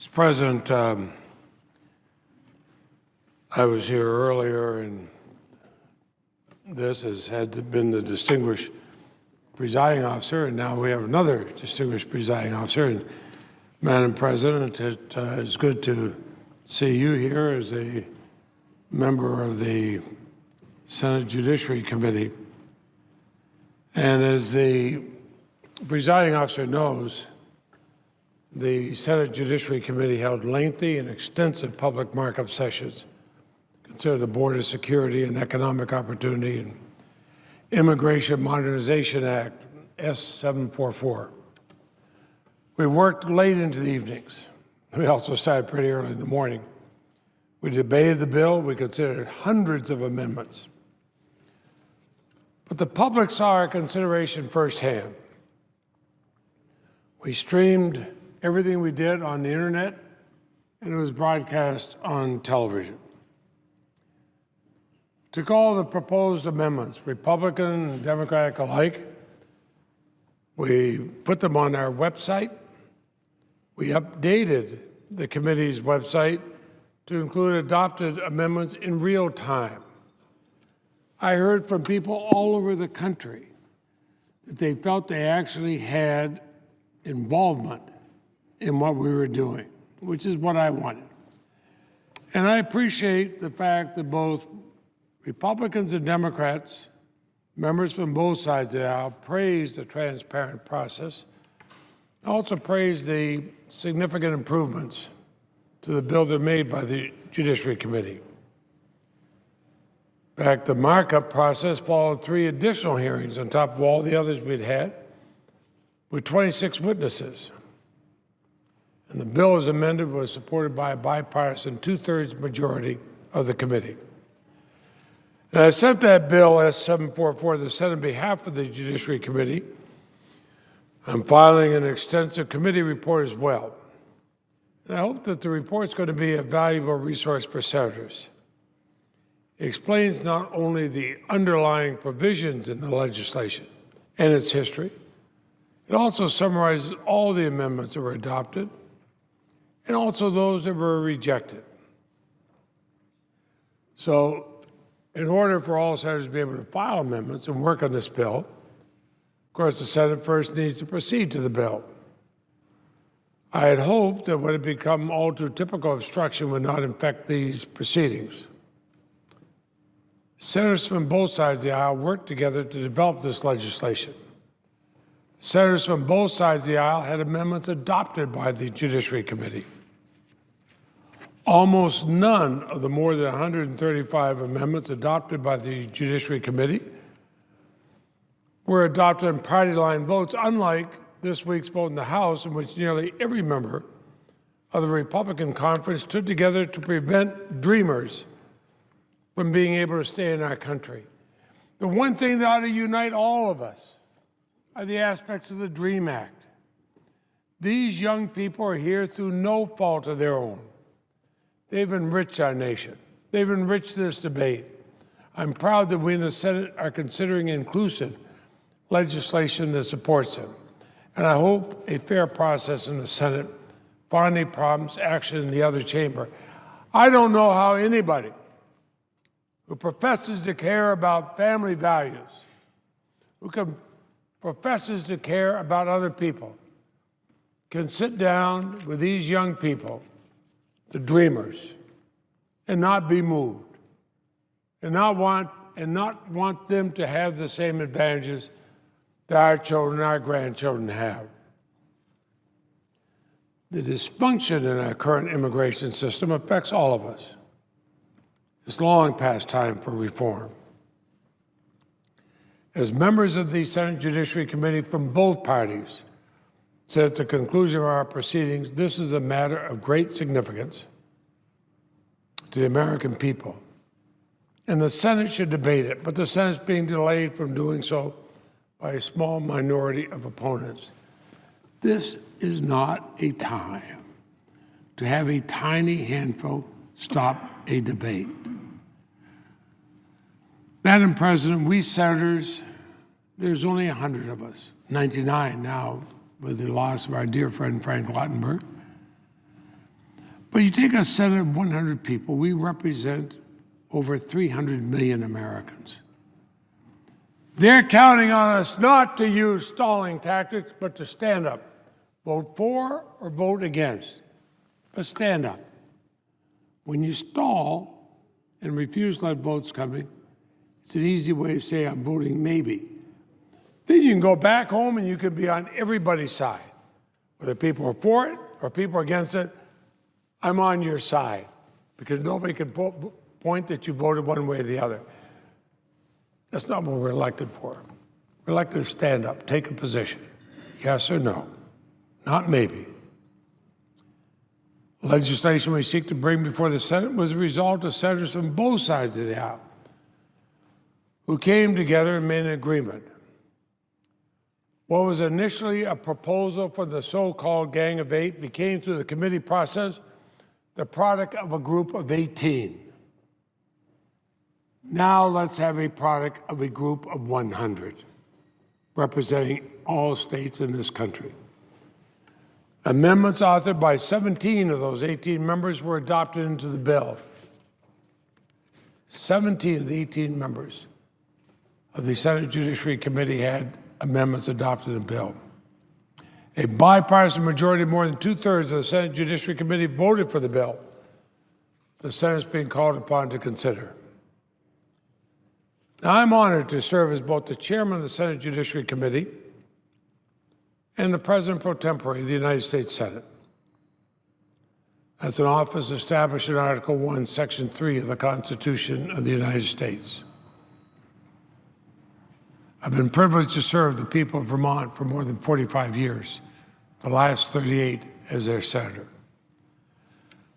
Mr. President, I was here earlier, and this had been the distinguished presiding officer, and now we have another distinguished presiding officer. And Madam President, it is good to see you here as a member of the Senate Judiciary Committee. And as the presiding officer knows, the Senate Judiciary Committee held lengthy and extensive public markup sessions, consider the Border Security and Economic Opportunity and Immigration Modernization Act, S-744. We worked late into the evenings. We also started pretty early in the morning. We debated the bill. We considered hundreds of amendments. But the public saw our consideration firsthand. We streamed everything we did on the internet, and it was broadcast on television. Took all the proposed amendments, Republican and Democratic alike. We put them on our website. We updated the committee's website to include adopted amendments in real time. I heard from people all over the country that they felt they actually had involvement in what we were doing, which is what I wanted. And I appreciate the fact that both Republicans and Democrats, members from both sides of the aisle, praised the transparent process, also praised the significant improvements to the bill that were made by the Judiciary Committee. In fact, the markup process followed 3 additional hearings on top of all the others we'd had, with 26 witnesses. And the bill as amended was supported by a bipartisan 2/3 majority of the committee. And I sent that bill, S-744, to the Senate on behalf of the Judiciary Committee. I'm filing an extensive committee report as well. And I hope that the report's going to be a valuable resource for senators. It explains not only the underlying provisions in the legislation and its history, it also summarizes all the amendments that were adopted and also those that were rejected. So, in order for all senators to be able to file amendments and work on this bill, of course, the Senate first needs to proceed to the bill. I had hoped that what had become all too typical obstruction would not infect these proceedings. Senators from both sides of the aisle worked together to develop this legislation. Senators from both sides of the aisle had amendments adopted by the Judiciary Committee. Almost none of the more than 135 amendments adopted by the Judiciary Committee were adopted in party line votes, unlike this week's vote in the House, in which nearly every member of the Republican conference stood together to prevent dreamers from being able to stay in our country. The one thing that ought to unite all of us are the aspects of the DREAM Act. These young people are here through no fault of their own. They've enriched our nation. They've enriched this debate. I'm proud that we in the Senate are considering inclusive legislation that supports them. And I hope a fair process in the Senate finally prompts action in the other chamber. I don't know how anybody who professes to care about family values, professes to care about other people, can sit down with these young people, the dreamers, and not be moved, and not want them to have the same advantages that our children, our grandchildren have. The dysfunction in our current immigration system affects all of us. It's long past time for reform. As members of the Senate Judiciary Committee from both parties said at the conclusion of our proceedings, this is a matter of great significance to the American people. And the Senate should debate it, but the Senate's being delayed from doing so by a small minority of opponents. This is not a time to have a tiny handful stop a debate. Madam President, we senators, there's only 100 of us, 99 now with the loss of our dear friend Frank Lautenberg. But you take a Senate of 100 people, we represent over 300 million Americans. They're counting on us not to use stalling tactics, but to stand up. Vote for or vote against, but stand up. When you stall and refuse to let votes come in, it's an easy way to say, I'm voting maybe. Then you can go back home and you can be on everybody's side. Whether people are for it or people are against it, I'm on your side, because nobody can point that you voted one way or the other. That's not what we're elected for. We're elected to stand up, take a position, yes or no, not maybe. Legislation we seek to bring before the Senate was a result of senators from both sides of the aisle who came together and made an agreement. What was initially a proposal for the so-called Gang of Eight became, through the committee process, the product of a group of 18. Now let's have a product of a group of 100, representing all states in this country. Amendments authored by 17 of those 18 members were adopted into the bill. 17 of the 18 members of the Senate Judiciary Committee had amendments adopted in the bill. A bipartisan majority, more than 2/3 of the Senate Judiciary Committee, voted for the bill the Senate is being called upon to consider. Now, I'm honored to serve as both the chairman of the Senate Judiciary Committee and the President pro tempore of the United States Senate. That's an office established in Article 1, Section 3 of the Constitution of the United States. I've been privileged to serve the people of Vermont for more than 45 years, the last 38 as their senator.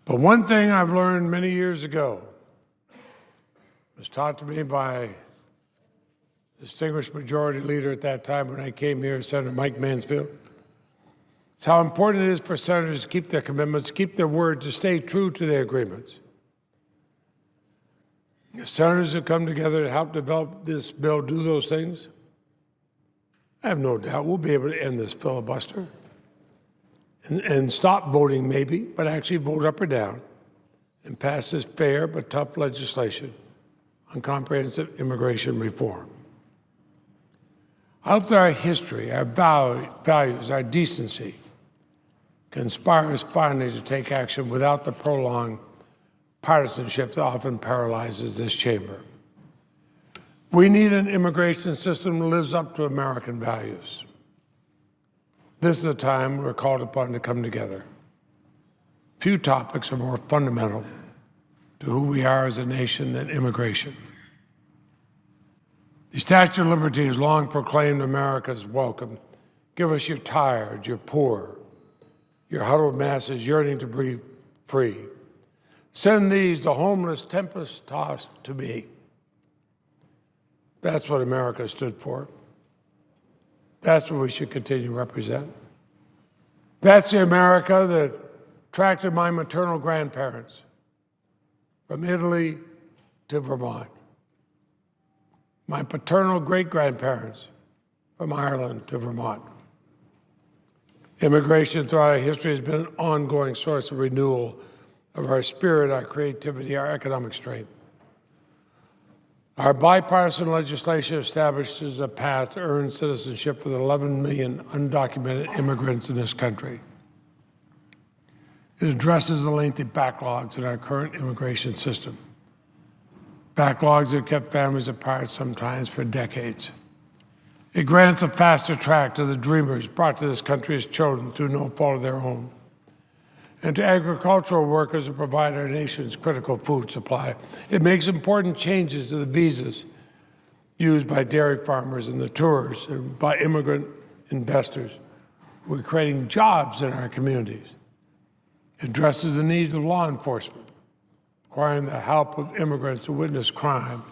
But one thing I've learned many years ago was taught to me by distinguished majority leader at that time when I came here, Senator Mike Mansfield. It's how important it is for senators to keep their commitments, keep their word, to stay true to their agreements. If senators have come together to help develop this bill, do those things, I have no doubt we'll be able to end this filibuster and stop voting maybe, but actually vote up or down and pass this fair but tough legislation on comprehensive immigration reform. I hope that our history, our values, our decency can inspire us finally to take action without the prolonged partisanship that often paralyzes this chamber. We need an immigration system that lives up to American values. This is a time we're called upon to come together. Few topics are more fundamental to who we are as a nation than immigration. The Statue of Liberty has long proclaimed America's welcome. Give us your tired, your poor, your huddled masses yearning to breathe free. Send these, the homeless, tempest-tossed, to me. That's what America stood for. That's what we should continue to represent. That's the America that attracted my maternal grandparents from Italy to Vermont. My paternal great-grandparents from Ireland to Vermont. Immigration throughout our history has been an ongoing source of renewal of our spirit, our creativity, our economic strength. Our bipartisan legislation establishes a path to earn citizenship for the 11 million undocumented immigrants in this country. It addresses the lengthy backlogs in our current immigration system. Backlogs that kept families apart sometimes for decades. It grants a faster track to the dreamers brought to this country as children through no fault of their own, and to agricultural workers who provide our nation's critical food supply. It makes important changes to the visas used by dairy farmers and the tourists and by immigrant investors who are creating jobs in our communities. It addresses the needs of law enforcement, requiring the help of immigrants who witness crime,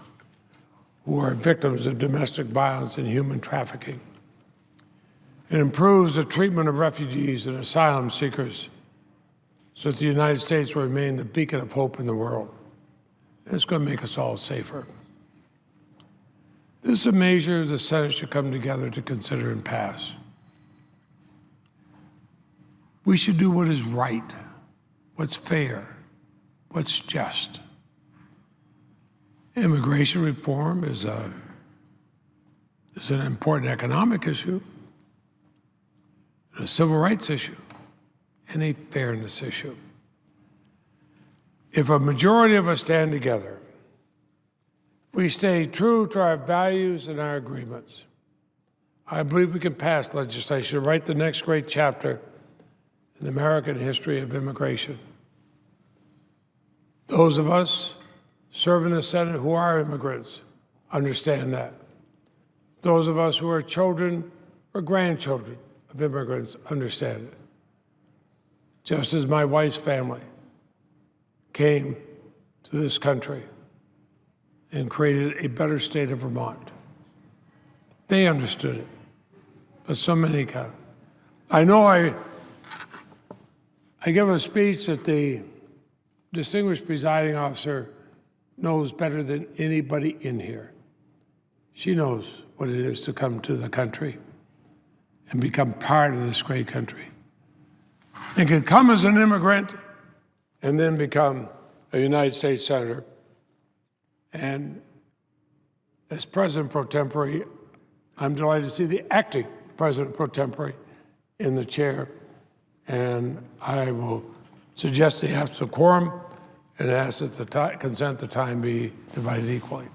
who are victims of domestic violence and human trafficking. It improves the treatment of refugees and asylum seekers so that the United States will remain the beacon of hope in the world. It's going to make us all safer. This is a measure the Senate should come together to consider and pass. We should do what is right, what's fair, what's just. Immigration reform is an important economic issue, a civil rights issue, and a fairness issue. If a majority of us stand together, we stay true to our values and our agreements, I believe we can pass legislation to write the next great chapter in the American history of immigration. Those of us serving in the Senate who are immigrants understand that. Those of us who are children or grandchildren of immigrants understand it. Just as my wife's family came to this country and created a better state of Vermont. They understood it, but so many can't. I know I give a speech that the distinguished presiding officer knows better than anybody in here. She knows what it is to come to the country and become part of this great country. And can come as an immigrant and then become a United States Senator. And as President pro tempore, I'm delighted to see the acting President pro tempore in the chair. And I will suggest they have a quorum and ask that the consent the time be divided equally.